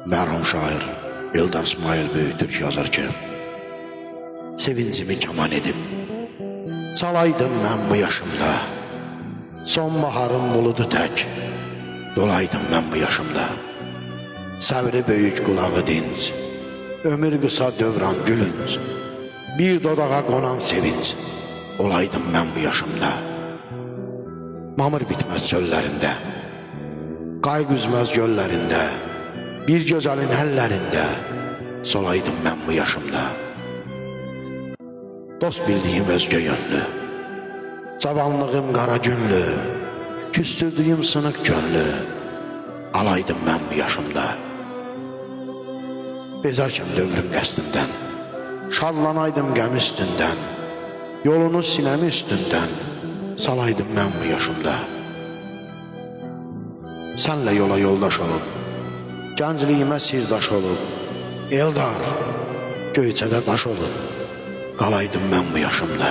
Mərhum şair Eldar İsmail Böyütürk yazır ki, sevincimi kaman edib çalaydım mən bu yaşımda, sonbaharın buludu tək dolaydım mən bu yaşımda. Səvri böyük qulağı dinc, ömür qısa dövran gülünc, bir dodağa qonan sevinç olaydım mən bu yaşımda. Mamır bitməz çöllərində, qayq üzməz göllərində, bir gözəlin həllərində solaydım mən bu yaşımda. Dost bildiyim özgə yönlü, cavanlığım qara günlü, küstürdüyüm sınıq gönlü alaydım mən bu yaşımda. Bezərkən dövrün qəsdindən, şadlanaydım qəm üstündən, yolunu sinəmi üstündən salaydım mən bu yaşımda. Sənlə yola yoldaş olub, gəncliyimə sirdaş olub, Eldar, göyçədə daş olub, qalaydım mən bu yaşımda.